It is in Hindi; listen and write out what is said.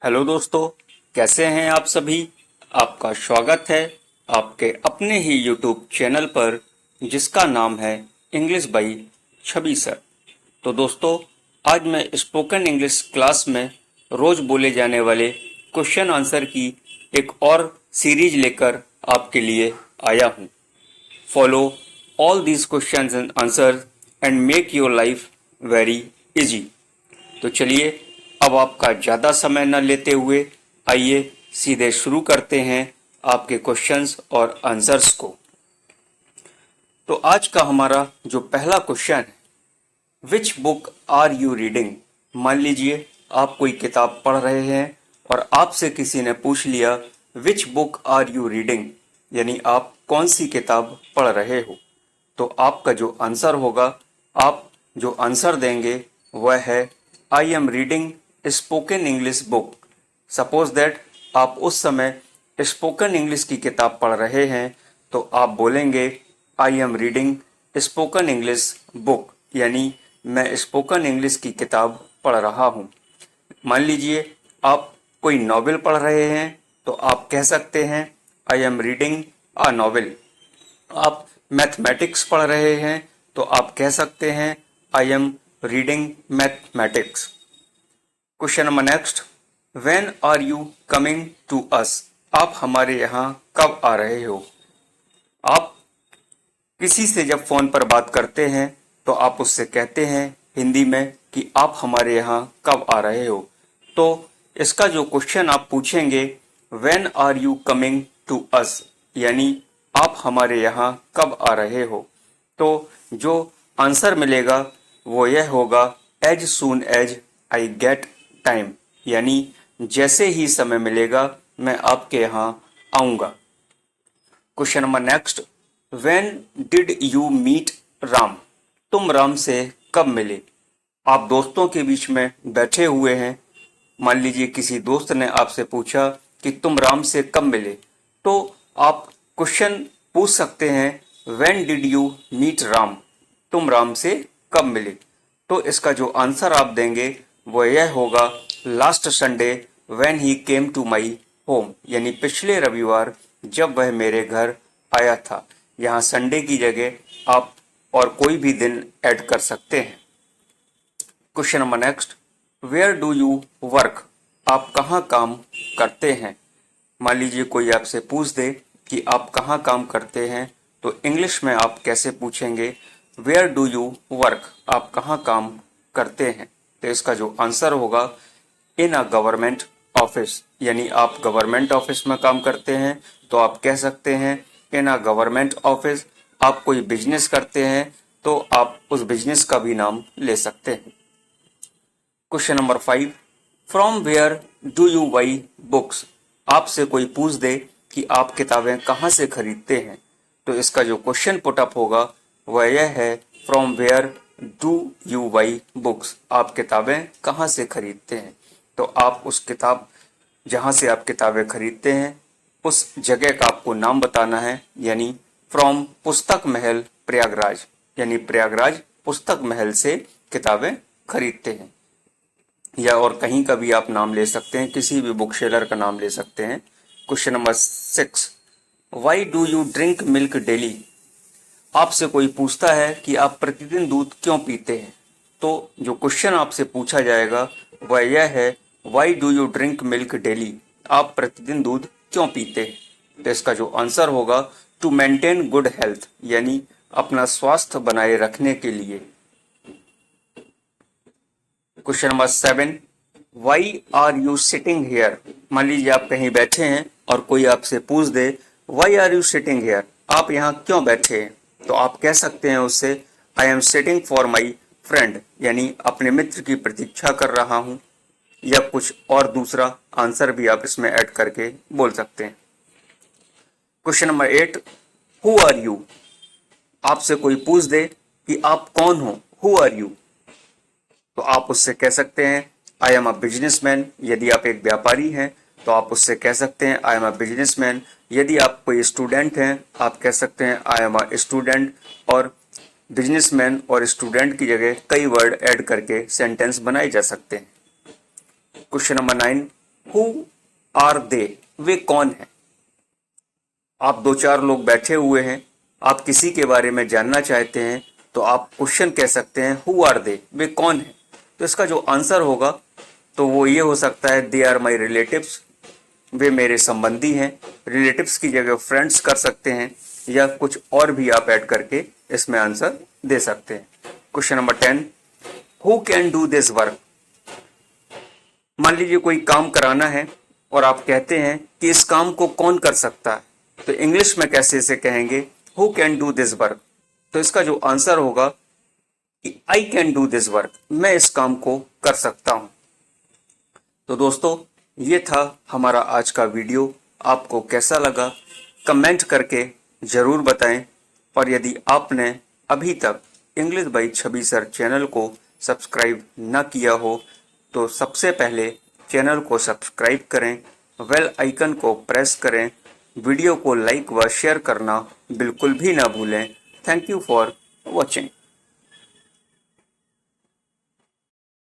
हेलो दोस्तों, कैसे हैं आप सभी। आपका स्वागत है आपके अपने ही यूट्यूब चैनल पर जिसका नाम है इंग्लिश बाई छवि सर। तो दोस्तों, आज मैं स्पोकन इंग्लिश क्लास में रोज बोले जाने वाले क्वेश्चन आंसर की एक और सीरीज लेकर आपके लिए आया हूं। Follow all these questions and answer and make your life very easy. तो चलिए, अब आपका ज़्यादा समय न लेते हुए आइए सीधे शुरू करते हैं आपके क्वेश्चंस और आंसर्स को। तो आज का हमारा जो पहला क्वेश्चन है, which book are you reading. मान लीजिए आप कोई किताब पढ़ रहे हैं और आपसे किसी ने पूछ लिया which book are you reading, यानी आप कौन सी किताब पढ़ रहे हो। तो आपका जो आंसर होगा, आप जो आंसर देंगे वह है आई am reading spoken English book. Suppose that आप उस समय स्पोकन इंग्लिश की किताब पढ़ रहे हैं तो आप बोलेंगे आई am reading spoken English book, यानी मैं स्पोकन इंग्लिश की किताब पढ़ रहा हूँ। मान लीजिए आप कोई नॉवेल पढ़ रहे हैं तो आप कह सकते हैं I am reading a novel. आप मैथमेटिक्स पढ़ रहे हैं तो आप कह सकते हैं I am reading mathematics. Question number next, when are you coming to us. आप हमारे यहाँ कब आ रहे हो। आप किसी से जब फोन पर बात करते हैं तो आप उससे कहते हैं हिंदी में कि आप हमारे यहाँ कब आ रहे हो। तो इसका जो क्वेश्चन आप पूछेंगे, when are you coming to us, यानी आप हमारे यहाँ कब आ रहे हो। तो जो आंसर मिलेगा वो यह होगा as soon as I get time, यानी जैसे ही समय मिलेगा मैं आपके यहाँ आऊंगा। Question number next, when did you meet Ram. तुम राम से कब मिले। आप दोस्तों के बीच में बैठे हुए हैं, मान लीजिए किसी दोस्त ने आपसे पूछा कि तुम राम से कब मिले, तो आप क्वेश्चन पूछ सकते हैं when did you meet Ram, तुम राम से कब मिले। तो इसका जो आंसर आप देंगे वो यह होगा last Sunday when he came to my home, यानी पिछले रविवार जब वह मेरे घर आया था। यहाँ संडे की जगह आप और कोई भी दिन ऐड कर सकते हैं। Question number next, where do you work. आप कहाँ काम करते हैं। मान लीजिए कोई आपसे पूछ दे कि आप कहाँ काम करते हैं, तो इंग्लिश में आप कैसे पूछेंगे, वेयर डू यू वर्क, आप कहाँ काम करते हैं। तो इसका जो आंसर होगा इन अ गवर्नमेंट ऑफिस, यानी आप गवर्नमेंट ऑफिस में काम करते हैं तो आप कह सकते हैं इन अ गवर्नमेंट ऑफिस। आप कोई बिजनेस करते हैं तो आप उस बिजनेस का भी नाम ले सकते हैं। Question number 5, from where do you buy books. आपसे कोई पूछ दे कि आप किताबें कहाँ से खरीदते हैं, तो इसका जो क्वेश्चन पुटअप होगा वह यह है from where do you buy books, आप किताबें कहाँ से खरीदते हैं। तो आप उस किताब जहाँ से आप किताबें खरीदते हैं उस जगह का आपको नाम बताना है, यानी फ्रॉम पुस्तक महल प्रयागराज, यानी प्रयागराज पुस्तक महल से किताबें खरीदते हैं। या और कहीं का भी आप नाम ले सकते हैं, किसी भी बुक सेलर का नाम ले सकते हैं। Question number 6, why do you drink milk daily. आपसे कोई पूछता है कि आप प्रतिदिन दूध क्यों पीते हैं, तो जो क्वेश्चन आपसे पूछा जाएगा वह यह है why do you drink milk daily, आप प्रतिदिन दूध क्यों पीते हैं। तो इसका जो आंसर होगा टू मेंटेन गुड हेल्थ, यानी अपना स्वास्थ्य बनाए रखने के लिए। Question number 7, why are you sitting here. मान लीजिए आप कहीं बैठे हैं और कोई आपसे पूछ दे why are you sitting here, आप यहाँ क्यों बैठे हैं, तो आप कह सकते हैं उससे I am sitting for my friend, यानी अपने मित्र की प्रतीक्षा कर रहा हूँ। या कुछ और दूसरा आंसर भी आप इसमें ऐड करके बोल सकते हैं। Question number 8, who are you. आपसे कोई पूछ दे कि आप कौन हो, हु आर यू, तो आप उससे कह सकते हैं आई एम अ बिजनेसमैन। यदि आप एक व्यापारी हैं तो आप उससे कह सकते हैं आई एम अ बिजनेसमैन। यदि आप कोई स्टूडेंट हैं आप कह सकते हैं आई एम अ स्टूडेंट। और बिजनेसमैन और स्टूडेंट की जगह कई वर्ड ऐड करके सेंटेंस बनाए जा सकते हैं। Question number 9, who are they, वे कौन है। आप दो चार लोग बैठे हुए हैं, आप किसी के बारे में जानना चाहते हैं तो आप क्वेश्चन कह सकते हैं हु आर दे, वे कौन है। तो इसका जो आंसर होगा तो वो ये हो सकता है दे आर माई रिलेटिव्स, वे मेरे संबंधी हैं। रिलेटिव्स की जगह फ्रेंड्स कर सकते हैं या कुछ और भी आप ऐड करके इसमें आंसर दे सकते हैं। Question number 10, who can do this work. मान लीजिए कोई काम कराना है और आप कहते हैं कि इस काम को कौन कर सकता है, तो इंग्लिश में कैसे इसे कहेंगे, who can do this work. तो इसका जो आंसर होगा कि I can do this work, मैं इस काम को कर सकता हूं। तो दोस्तों ये था हमारा आज का वीडियो, आपको कैसा लगा कमेंट करके जरूर बताएं। और यदि आपने अभी तक English by Chhavi sir channel को सब्सक्राइब न किया हो तो सबसे पहले चैनल को सब्सक्राइब करें, बेल आइकन को प्रेस करें, वीडियो को लाइक व शेयर करना बिल्कुल भी ना भूलें। Thank you for watching.